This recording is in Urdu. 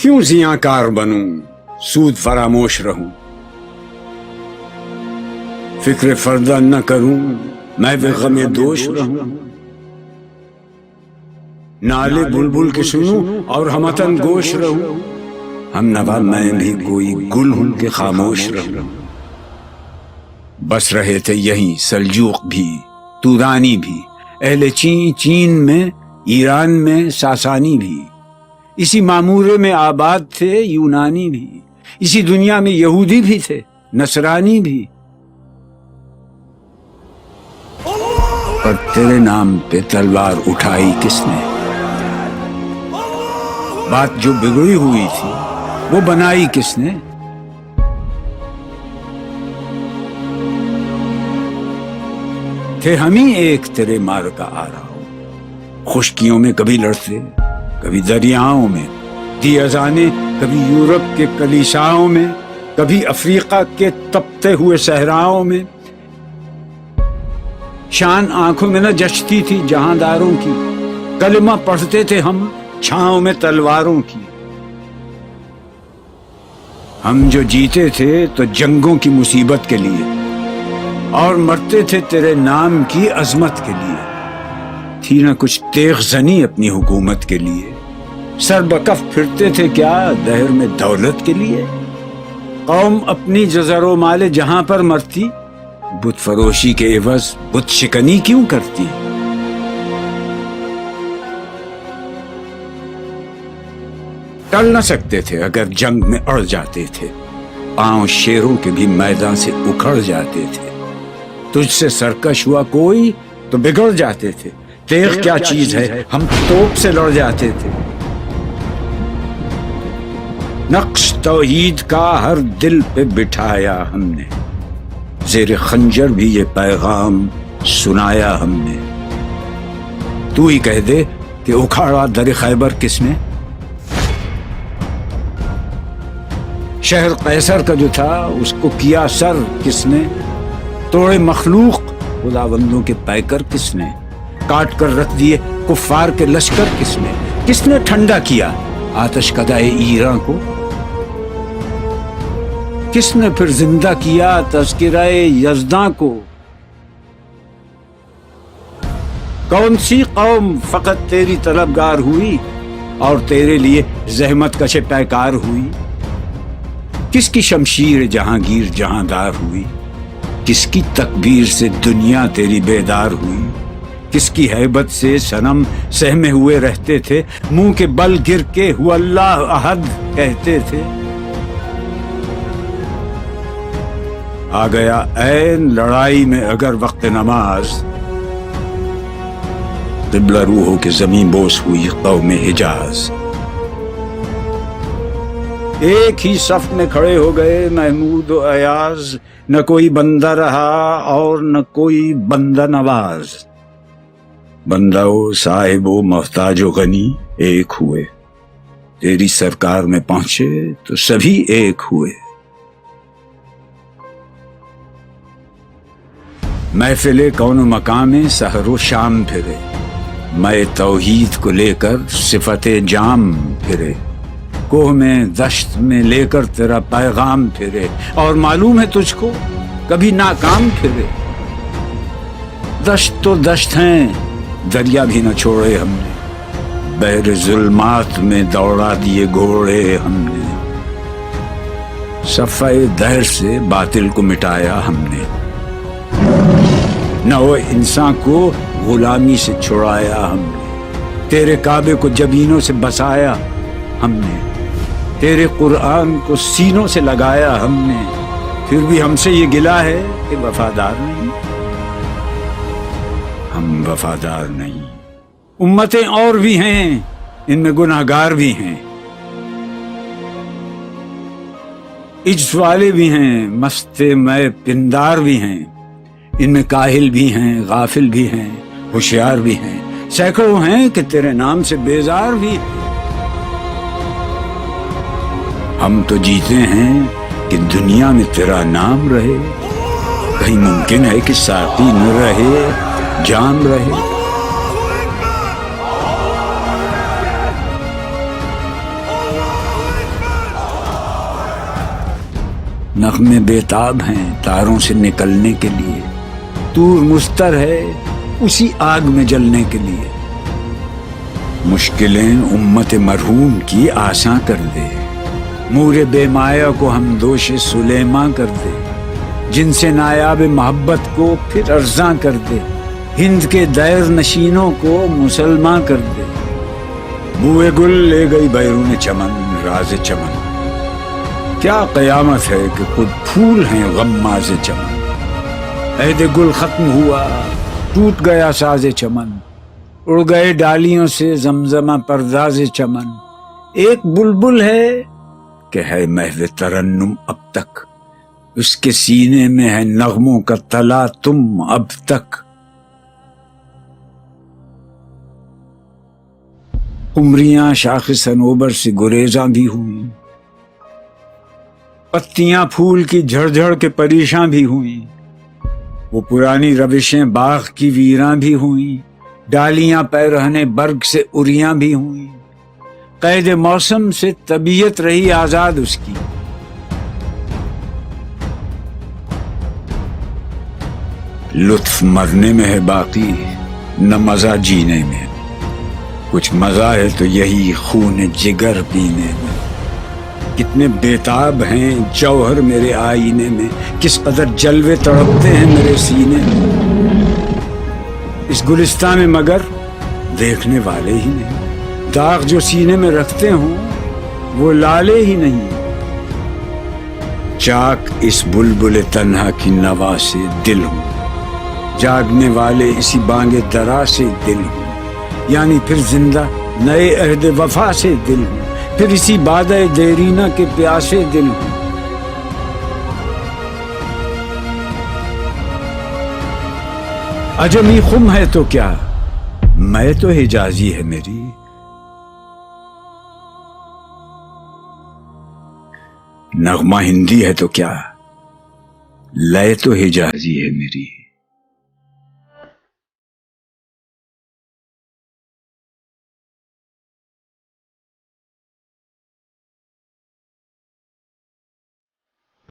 کیوں زیاں کار بنوں، سود فراموش رہوں، فکر فردہ نہ کروں، میں بے غم دوش رہوں، نالے بلبل کے سنوں اور ہمتن گوش رہوں، ہم نوا میں بھی کوئی گل ہوں کہ خاموش رہوں۔ بس رہے تھے یہیں سلجوق بھی، تورانی بھی، اہل چین میں، ایران میں ساسانی بھی، اسی معمورے میں آباد تھے یونانی بھی، اسی دنیا میں یہودی بھی تھے نصرانی بھی، پر تیرے نام پہ تلوار اٹھائی کس نے؟ بات جو بگڑی ہوئی تھی وہ بنائی کس نے؟ تھے ہم ہی ایک تیرے مار کا آ رہا ہوں، خشکیوں میں کبھی لڑتے، کبھی دریاؤں میں، دی اذانیں کبھی یورپ کے کلیساؤں میں، کبھی افریقہ کے تپتے ہوئے صحراؤں میں، شان آنکھوں میں نہ جچتی تھی جہانداروں کی، کلمہ پڑھتے تھے ہم چھاؤں میں تلواروں کی، ہم جو جیتے تھے تو جنگوں کی مصیبت کے لیے، اور مرتے تھے تیرے نام کی عظمت کے لیے، تھی نہ کچھ تیغ زنی اپنی حکومت کے لیے، سر بکف پھرتے تھے کیا دہر میں دولت کے لیے، قوم اپنی جزر و مال جہاں پر مرتی، بت فروشی کے عوض بت شکنی کیوں کرتی؟ ٹل نہ سکتے تھے اگر جنگ میں اڑ جاتے تھے، پاؤں شیروں کے بھی میدان سے اکھڑ جاتے تھے، تجھ سے سرکش ہوا کوئی تو بگڑ جاتے تھے، تیغ کیا چیز ہے ہم توپ سے لڑ جاتے تھے، نقش توحید کا ہر دل پہ بٹھایا ہم نے، زیر خنجر بھی یہ پیغام سنایا ہم نے، تو ہی کہہ دے کہ اکھاڑا در خیبر کس نے؟ شہر قیصر کا جو تھا اس کو کیا سر کس نے؟ توڑے مخلوق خداوندوں کے پیکر کس نے؟ کاٹ کر رکھ دیے کفار کے لشکر کس نے؟ کس نے ٹھنڈا کیا آتش کدائے ایراں کو؟ کس نے پھر زندہ کیا تذکرہ یزداں کو؟ کون سی قوم فقط تیری طلبگار ہوئی اور تیرے لیے زحمت کش پیکار ہوئی؟ کس کی شمشیر جہانگیر جہاندار ہوئی؟ کس کی تکبیر سے دنیا تیری بیدار ہوئی؟ کس کی ہیبت سے صنم سہمے ہوئے رہتے تھے، منہ کے بل گر کے ہوا اللہ احد کہتے تھے؟ آ گیا عین لڑائی میں اگر وقت نماز، قبلہ روحوں کے زمین بوس ہوئی قوم حجاز، ایک ہی صف میں کھڑے ہو گئے محمود و ایاز، نہ کوئی بندہ رہا اور نہ کوئی بندہ نواز، بندہ و صاحب و محتاج و غنی ایک ہوئے، تیری سرکار میں پہنچے تو سبھی ایک ہوئے، محفل کون و مقام میں سحر و شام پھرے، میں توحید کو لے کر صفت جام پھرے، کوہ میں دشت میں لے کر تیرا پیغام پھرے، اور معلوم ہے تجھ کو کبھی ناکام پھرے، دشت تو دشت ہیں دریا بھی نہ چھوڑے ہم نے، بحر ظلمات میں دوڑا دیے گھوڑے ہم نے، صفحہ دہر سے باطل کو مٹایا ہم نے، نو انسان کو غلامی سے چھڑایا ہم نے، تیرے کعبے کو جبینوں سے بسایا ہم نے، تیرے قرآن کو سینوں سے لگایا ہم نے، پھر بھی ہم سے یہ گلہ ہے کہ وفادار نہیں، ہم وفادار نہیں، امتیں اور بھی ہیں ان میں گناہگار بھی ہیں، عجز والے بھی ہیں مست میں پندار بھی ہیں، ان میں کاہل بھی ہیں غافل بھی ہیں ہوشیار بھی ہیں، سینکڑوں ہیں کہ تیرے نام سے بیزار بھی ہیں، ہم تو جیتے ہیں کہ دنیا میں تیرا نام رہے، کہیں ممکن ہے کہ ساقی نہ رہے جام رہے، نغمے بیتاب ہیں تاروں سے نکلنے کے لیے، طور مستر ہے اسی آگ میں جلنے کے لیے۔ مشکلیں امت مرحوم کی آساں کر دے، مور بے مایہ کو ہم دوش سلیماں کر دے، جن سے نایاب محبت کو پھر ارزاں کر دے، ہند کے دیر نشینوں کو مسلماں کر دے۔ بوئے گل لے گئی بیرون چمن راز چمن، کیا قیامت ہے کہ خود پھول ہیں غماز چمن۔ عہد گل ختم ہوا ٹوٹ گیا ساز چمن، اڑ گئے ڈالیوں سے زمزمہ پرداز چمن۔ ایک بلبل ہے کہ ہے محو ترنم اب تک، اس کے سینے میں ہے نغموں کا تلا تم اب تک۔ قمریاں شاخ صنوبر سے گریزاں بھی ہوئیں، پتیاں پھول کی جھڑ جھڑ کے پریشاں بھی ہوئیں، وہ پرانی روشیں باغ کی ویراں بھی ہوئیں، ڈالیاں پیرہنے برگ سے اریاں بھی ہوئیں۔ قید موسم سے طبیعت رہی آزاد اس کی، لطف مرنے میں ہے باقی نہ مزہ جینے میں، کچھ مزہ ہے تو یہی خون جگر پینے میں۔ کتنے بیتاب ہیں جوہر میرے آئینے میں، کس قدر جلوے تڑپتے ہیں میرے سینے میں۔ اس گلستان میں مگر دیکھنے والے ہی نہیں، داغ جو سینے میں رکھتے ہوں وہ لالے ہی نہیں۔ چاک اس بلبل تنہا کی نوا سے دل ہوں، جاگنے والے اسی بانگ درا سے دل ہوں، یعنی پھر زندہ نئے عہد وفا سے دل ہوں، پھر اسی بادہ دیرینہ کے پیاسے دل ہوں۔ عجمی خم ہے تو کیا، میں تو حجازی ہے میری، نغمہ ہندی ہے تو کیا، لے تو حجازی ہے میری۔